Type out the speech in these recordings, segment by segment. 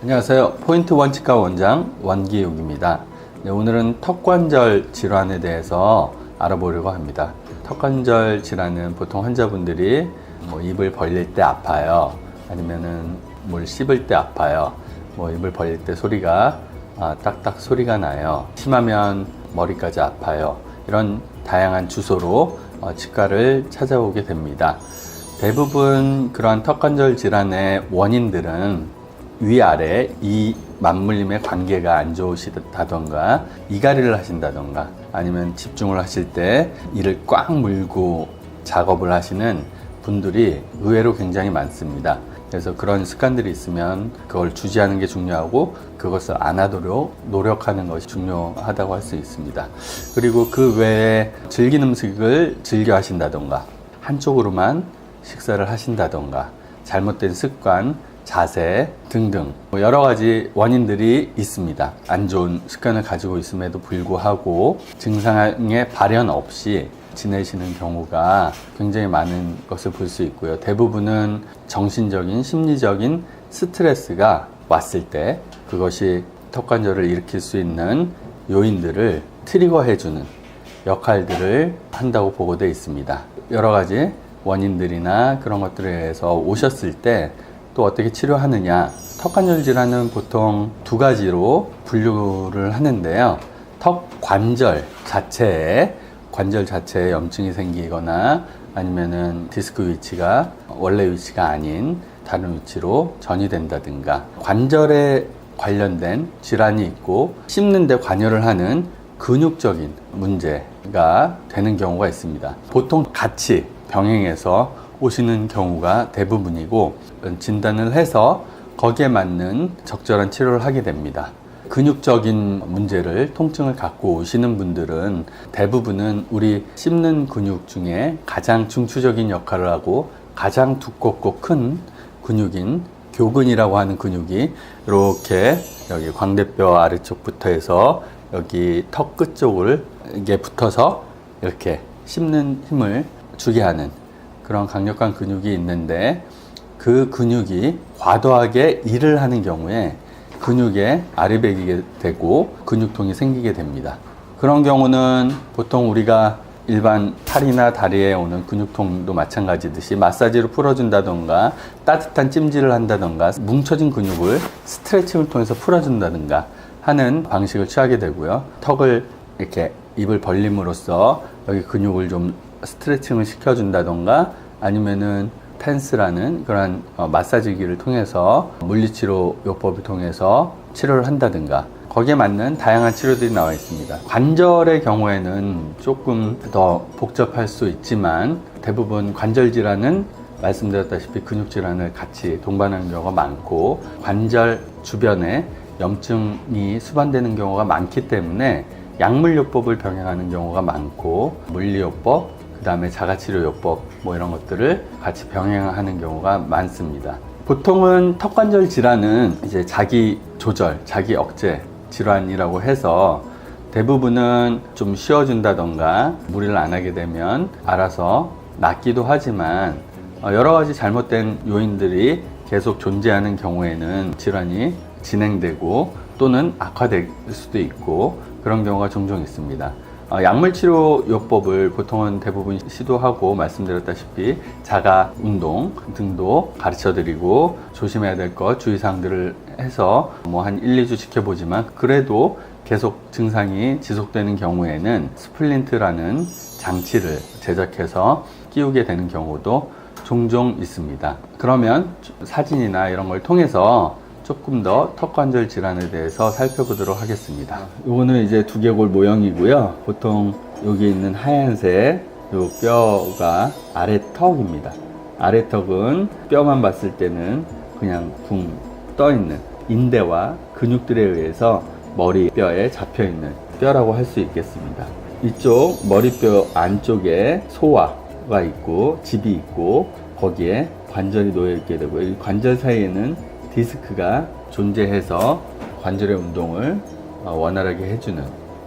안녕하세요. 포인트 원치과 원장 원기욱입니다. 네, 오늘은 턱관절 질환에 대해서 알아보려고 합니다. 턱관절 질환은 보통 환자분들이 입을 벌릴 때 아파요. 아니면은 뭘 씹을 때 아파요. 입을 벌릴 때 소리가 딱딱 소리가 나요. 심하면 머리까지 아파요. 이런 다양한 주소로 치과를 찾아오게 됩니다. 대부분 그러한 턱관절 질환의 원인들은 위아래 이 맞물림의 관계가 안 좋으시다던가 이갈이를 하신다던가 아니면 집중을 하실 때 이를 꽉 물고 작업을 하시는 분들이 의외로 굉장히 많습니다. 그래서 그런 습관들이 있으면 그걸 주지하는 게 중요하고 그것을 안 하도록 노력하는 것이 중요하다고 할 수 있습니다. 그리고 그 외에 질긴 음식을 즐겨 하신다던가 한쪽으로만 식사를 하신다던가 잘못된 습관, 자세 등등 여러 가지 원인들이 있습니다. 안 좋은 습관을 가지고 있음에도 불구하고 증상의 발현 없이 지내시는 경우가 굉장히 많은 것을 볼 수 있고요. 대부분은 정신적인, 심리적인 스트레스가 왔을 때 그것이 턱관절을 일으킬 수 있는 요인들을 트리거해주는 역할들을 한다고 보고되어 있습니다. 여러 가지 원인들이나 그런 것들에 의해서 오셨을 때 또 어떻게 치료하느냐. 턱관절 질환은 보통 두 가지로 분류를 하는데요. 턱 관절 자체에 염증이 생기거나 아니면은 디스크 위치가 원래 위치가 아닌 다른 위치로 전이된다든가 관절에 관련된 질환이 있고 씹는데 관여를 하는 근육적인 문제가 되는 경우가 있습니다. 보통 같이 병행해서 오시는 경우가 대부분이고 진단을 해서 거기에 맞는 적절한 치료를 하게 됩니다. 근육적인 문제를 통증을 갖고 오시는 분들은 대부분은 우리 씹는 근육 중에 가장 중추적인 역할을 하고 가장 두껍고 큰 근육인 교근이라고 하는 근육이 이렇게 여기 광대뼈 아래쪽부터 해서 여기 턱 끝 쪽을 이게 붙어서 이렇게 씹는 힘을 주게 하는 그런 강력한 근육이 있는데 그 근육이 과도하게 일을 하는 경우에 근육에 아리배기게 되고 근육통이 생기게 됩니다. 그런 경우는 보통 우리가 일반 팔이나 다리에 오는 근육통도 마찬가지듯이 마사지로 풀어준다던가 따뜻한 찜질을 한다던가 뭉쳐진 근육을 스트레칭을 통해서 풀어준다든가 하는 방식을 취하게 되고요. 턱을 이렇게 입을 벌림으로써 여기 근육을 좀 스트레칭을 시켜준다던가 아니면은 펜스라는 그런 마사지기를 통해서 물리치료 요법을 통해서 치료를 한다든가 거기에 맞는 다양한 치료들이 나와 있습니다. 관절의 경우에는 조금 더 복잡할 수 있지만 대부분 관절 질환은 말씀드렸다시피 근육 질환을 같이 동반하는 경우가 많고 관절 주변에 염증이 수반되는 경우가 많기 때문에 약물요법을 병행하는 경우가 많고 물리요법, 그 다음에 자가치료요법 이런 것들을 같이 병행하는 경우가 많습니다. 보통은 턱관절 질환은 이제 자기 조절, 자기 억제 질환이라고 해서 대부분은 좀 쉬어준다던가 무리를 안 하게 되면 알아서 낫기도 하지만 여러 가지 잘못된 요인들이 계속 존재하는 경우에는 질환이 진행되고 또는 악화될 수도 있고 그런 경우가 종종 있습니다. 약물치료 요법을 보통은 대부분 시도하고 말씀드렸다시피 자가 운동 등도 가르쳐 드리고 조심해야 될 것 주의사항들을 해서 한 1, 2주 지켜보지만 그래도 계속 증상이 지속되는 경우에는 스플린트라는 장치를 제작해서 끼우게 되는 경우도 종종 있습니다. 그러면 사진이나 이런 걸 통해서 조금 더 턱관절 질환에 대해서 살펴보도록 하겠습니다. 이거는 이제 두개골 모형이고요. 보통 여기 있는 하얀색 요 뼈가 아래턱입니다. 아래턱은 뼈만 봤을 때는 그냥 붕 떠 있는 인대와 근육들에 의해서 머리뼈에 잡혀 있는 뼈라고 할 수 있겠습니다. 이쪽 머리뼈 안쪽에 소화가 있고 집이 있고 거기에 관절이 놓여 있게 되고 이 관절 사이에는 디스크가 존재해서 관절의 운동을 원활하게 해주는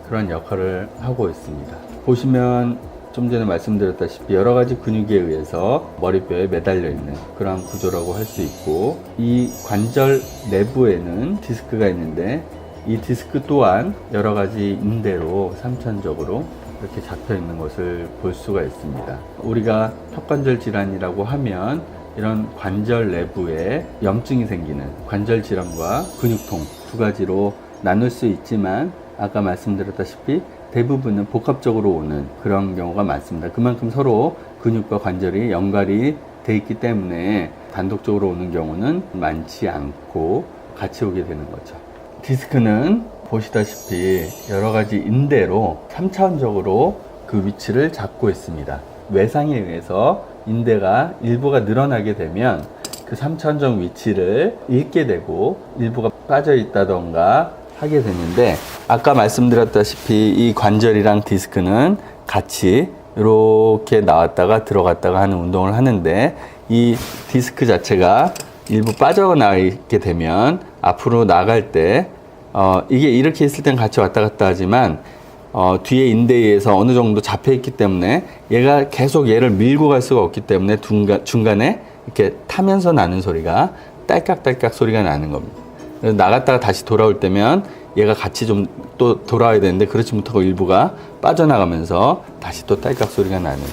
그런 역할을 하고 있습니다. 보시면 좀 전에 말씀드렸다시피 여러 가지 근육에 의해서 머리뼈에 매달려 있는 그러한 구조라고 할 수 있고, 이 관절 내부에는 디스크가 있는데 이 디스크 또한 여러 가지 인대로 삼천적으로 이렇게 잡혀 있는 것을 볼 수가 있습니다. 우리가 턱관절 질환이라고 하면 이런 관절 내부에 염증이 생기는 관절 질환과 근육통 두 가지로 나눌 수 있지만, 아까 말씀드렸다시피 대부분은 복합적으로 오는 그런 경우가 많습니다. 그만큼 서로 근육과 관절이 연관이 돼 있기 때문에 단독적으로 오는 경우는 많지 않고 같이 오게 되는 거죠. 디스크는 보시다시피 여러 가지 인대로 3차원적으로 그 위치를 잡고 있습니다. 외상에 의해서 인대가 일부가 늘어나게 되면 그 3차원적 위치를 잃게 되고 일부가 빠져 있다던가 하게 되는데, 아까 말씀드렸다시피 이 관절이랑 디스크는 같이 이렇게 나왔다가 들어갔다가 하는 운동을 하는데, 이 디스크 자체가 일부 빠져나가게 되면 앞으로 나갈 때 이게 이렇게 있을 땐 같이 왔다 갔다 하지만 뒤에 인대에 의해서 어느 정도 잡혀 있기 때문에 얘가 계속 얘를 밀고 갈 수가 없기 때문에 중간에 이렇게 타면서 나는 소리가 딸깍딸깍 소리가 나는 겁니다. 그래서 나갔다가 다시 돌아올 때면 얘가 같이 좀 또 돌아와야 되는데 그렇지 못하고 일부가 빠져나가면서 다시 또 딸깍 소리가 나는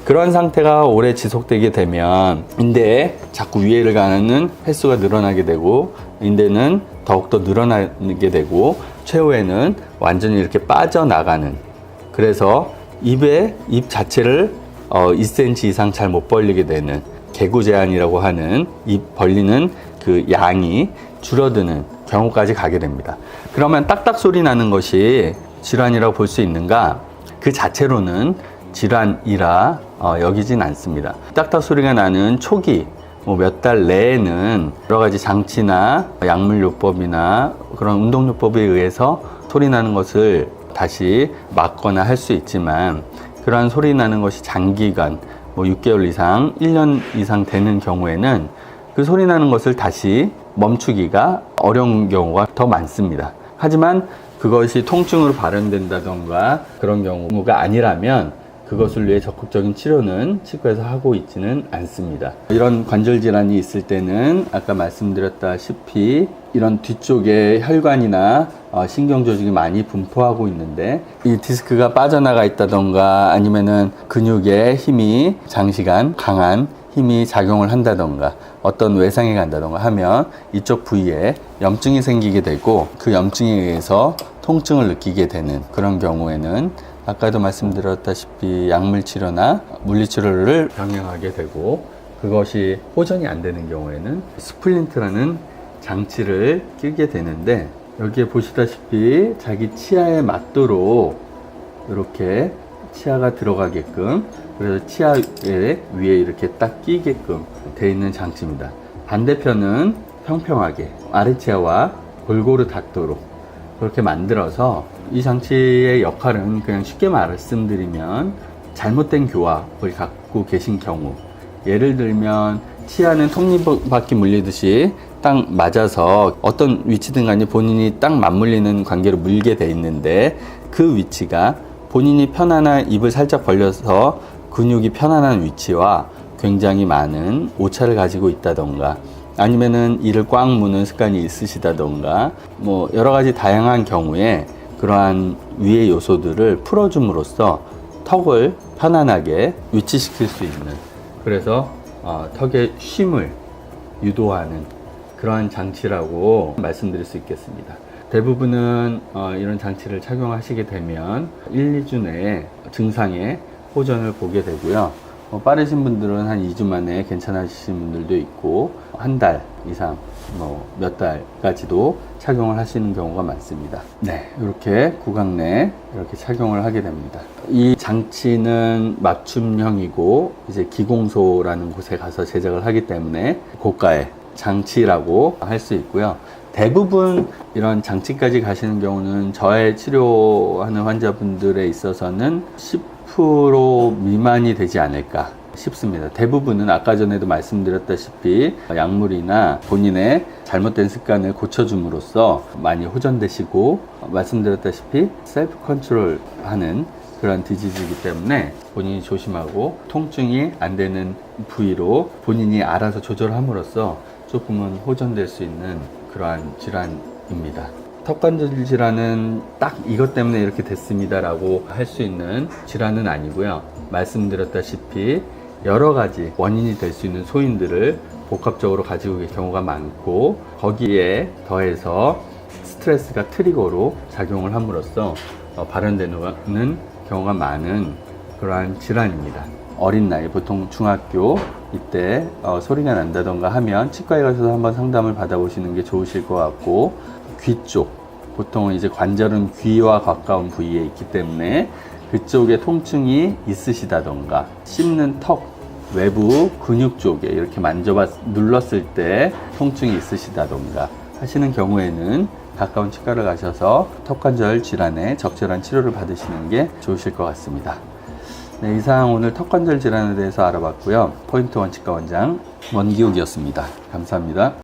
그런 상태가 오래 지속되게 되면 인대에 자꾸 위해를 가는 횟수가 늘어나게 되고, 인대는 더욱더 늘어나게 되고, 최후에는 완전히 이렇게 빠져나가는, 그래서 입 자체를 2cm 이상 잘 못 벌리게 되는 개구 제한이라고 하는 입 벌리는 그 양이 줄어드는 경우까지 가게 됩니다. 그러면 딱딱 소리 나는 것이 질환이라고 볼 수 있는가? 그 자체로는 질환이라 여기진 않습니다. 딱딱 소리가 나는 초기 몇 달 내에는 여러 가지 장치나 약물요법이나 그런 운동요법에 의해서 소리 나는 것을 다시 막거나 할 수 있지만, 그러한 소리 나는 것이 장기간 6개월 이상 1년 이상 되는 경우에는 그 소리 나는 것을 다시 멈추기가 어려운 경우가 더 많습니다. 하지만 그것이 통증으로 발현된다던가 그런 경우가 아니라면 그것을 위해 적극적인 치료는 치과에서 하고 있지는 않습니다. 이런 관절 질환이 있을 때는 아까 말씀드렸다시피 이런 뒤쪽에 혈관이나 신경 조직이 많이 분포하고 있는데, 이 디스크가 빠져나가 있다던가 아니면은 근육의 힘이 장시간 강한 힘이 작용을 한다던가 어떤 외상에 간다던가 하면 이쪽 부위에 염증이 생기게 되고, 그 염증에 의해서 통증을 느끼게 되는 그런 경우에는 아까도 말씀드렸다시피 약물 치료나 물리 치료를 병행하게 되고, 그것이 호전이 안 되는 경우에는 스플린트라는 장치를 끼게 되는데, 여기에 보시다시피 자기 치아에 맞도록 이렇게 치아가 들어가게끔, 그래서 치아 위에 이렇게 딱 끼게끔 되어 있는 장치입니다. 반대편은 평평하게 아래치아와 골고루 닿도록 그렇게 만들어서, 이 장치의 역할은 그냥 쉽게 말씀드리면 잘못된 교합을 갖고 계신 경우, 예를 들면 치아는 톱니바퀴 물리듯이 딱 맞아서 어떤 위치든 간에 본인이 딱 맞물리는 관계로 물게 돼 있는데, 그 위치가 본인이 편안한 입을 살짝 벌려서 근육이 편안한 위치와 굉장히 많은 오차를 가지고 있다던가, 아니면은 이를 꽉 무는 습관이 있으시다던가, 여러 가지 다양한 경우에 그러한 위의 요소들을 풀어줌으로써 턱을 편안하게 위치시킬 수 있는, 그래서 턱의 쉼을 유도하는 그러한 장치라고 말씀드릴 수 있겠습니다. 대부분은 이런 장치를 착용하시게 되면 1, 2주 내에 증상의 호전을 보게 되고요. 빠르신 분들은 한 2주 만에 괜찮아지신 분들도 있고, 한 달 이상, 몇 달까지도 착용을 하시는 경우가 많습니다. 네, 이렇게 구강 내에 이렇게 착용을 하게 됩니다. 이 장치는 맞춤형이고, 이제 기공소라는 곳에 가서 제작을 하기 때문에 고가의 장치라고 할 수 있고요. 대부분 이런 장치까지 가시는 경우는 저의 치료하는 환자분들에 있어서는 10% 미만이 되지 않을까 싶습니다. 대부분은 아까 전에도 말씀드렸다시피 약물이나 본인의 잘못된 습관을 고쳐줌으로써 많이 호전되시고, 말씀드렸다시피 셀프 컨트롤 하는 그런 디지즈이기 때문에 본인이 조심하고 통증이 안 되는 부위로 본인이 알아서 조절함으로써 조금은 호전될 수 있는 그러한 질환입니다. 턱관절 질환은 딱 이것 때문에 이렇게 됐습니다 라고 할 수 있는 질환은 아니고요. 말씀드렸다시피 여러 가지 원인이 될 수 있는 소인들을 복합적으로 가지고 계신 경우가 많고, 거기에 더해서 스트레스가 트리거로 작용을 함으로써 발현되는 경우가 많은 그러한 질환입니다. 어린 나이, 보통 중학교 이때 소리가 난다던가 하면 치과에 가셔서 한번 상담을 받아보시는 게 좋으실 것 같고, 귀 쪽, 보통 이제 관절은 귀와 가까운 부위에 있기 때문에 그쪽에 통증이 있으시다던가, 씹는 턱 외부 근육 쪽에 이렇게 눌렀을 때 통증이 있으시다던가 하시는 경우에는 가까운 치과를 가셔서 턱관절 질환에 적절한 치료를 받으시는 게 좋으실 것 같습니다. 네, 이상 오늘 턱관절 질환에 대해서 알아봤고요. 포인트 원치과 원장 원기욱이었습니다. 감사합니다.